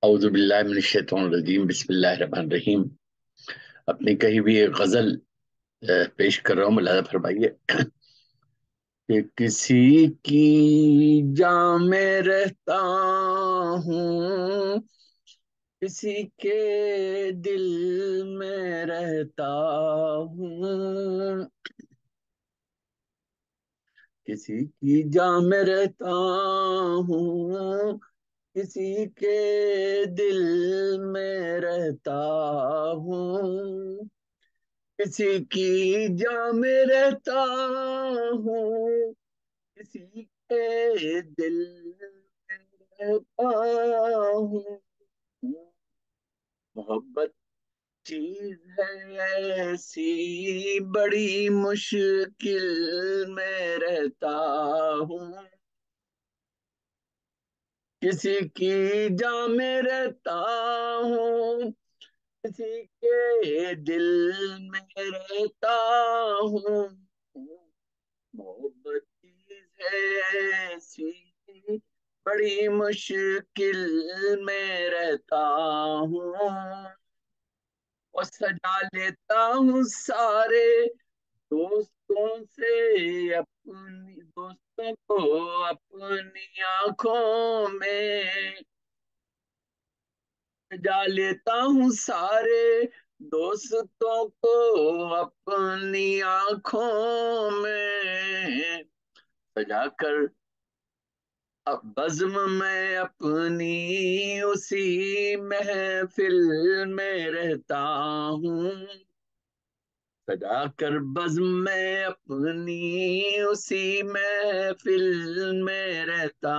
औज़ुबिल्लाहि बिस्मिल्लाहिर्रहमानिर्रहीम। अपनी कही हुई एक गजल पेश कर रहा हूँ, मुलाज़ा फरमाइए कि किसी की जान में रहता हूँ, किसी के दिल में रहता हूँ। किसी की जान में रहता हूँ, किसी के दिल में रहता हूँ। किसी की जान में रहता हूँ, किसी के दिल में रहता हूँ। मोहब्बत चीज है ऐसी, बड़ी मुश्किल में रहता हूँ। किसी की जान में रहता हूँ, किसी के दिल में रहता हूँ। मोहब्बत चीज है ऐसी, बड़ी मुश्किल में रहता हूँ। और सजा लेता हूँ सारे दोस्तों से, अपनी दोस्तों को अपनी आंखों में सजा लेता हूँ सारे दोस्तों को अपनी आंखों में सजा कर। अब बज़्म में अपनी उसी महफिल में रहता हूँ। सजा कर बज़्म में अपनी उसी महफिल में रहता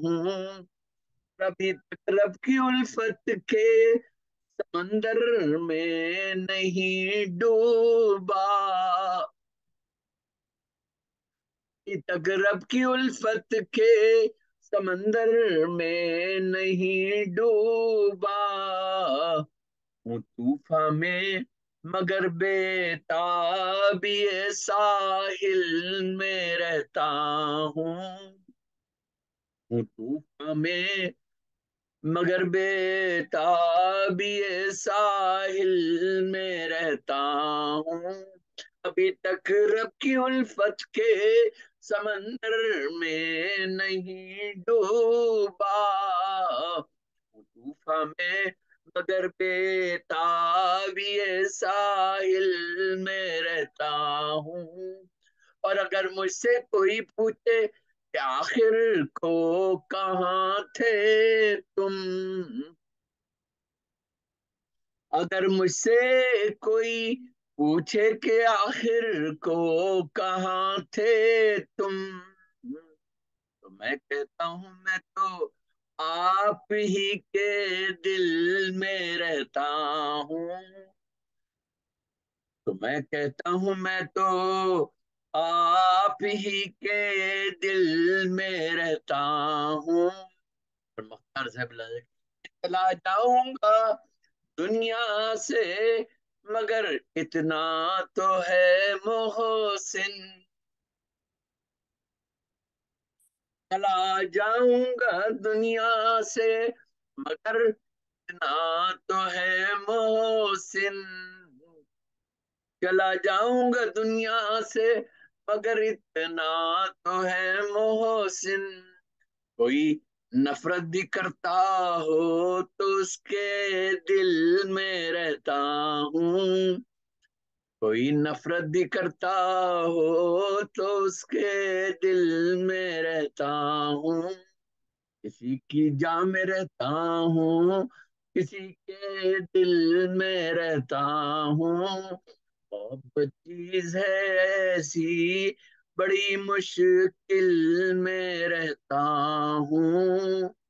हूँ। कभी तक रब की उल्फत के समंदर में नहीं डूबा, कभी तक रब की उल्फत के समंदर में नहीं डूबा। हूँ तूफान में मगर बेताबी साहिल में रहता हूँ। हूँ तूफान में मगर बेताबी साहिल में रहता हूँ। अभी तक रब की उल्फत के समंदर में नहीं डूबा। तूफान में मगर बेताबी साहिल में रहता हूँ। और अगर मुझसे कोई पूछे कि आखिर को कहाँ थे तुम, अगर मुझसे कोई पूछे कि आखिर को कहाँ थे तुम, तो मैं कहता हूँ मैं तो आप ही के दिल में रहता हूँ। तो मैं कहता हूँ मैं तो आप ही के दिल में रहता हूँ। और मुख्तार साहब चला जाऊंगा दुनिया से, मगर इतना तो है मोहसिन। चला जाऊंगा दुनिया से, मगर इतना तो है मोहसिन। चला जाऊंगा दुनिया से, मगर इतना तो है मोहसिन। कोई नफरत भी करता हो तो उसके दिल में रहता हूँ। कोई नफरत भी करता हो तो उसके दिल में रहता हूँ। किसी की जान में रहता हूँ, किसी के दिल में रहता हूँ। मोहब्बत चीज है ऐसी, बड़ी मुश्किल में रहता हूँ।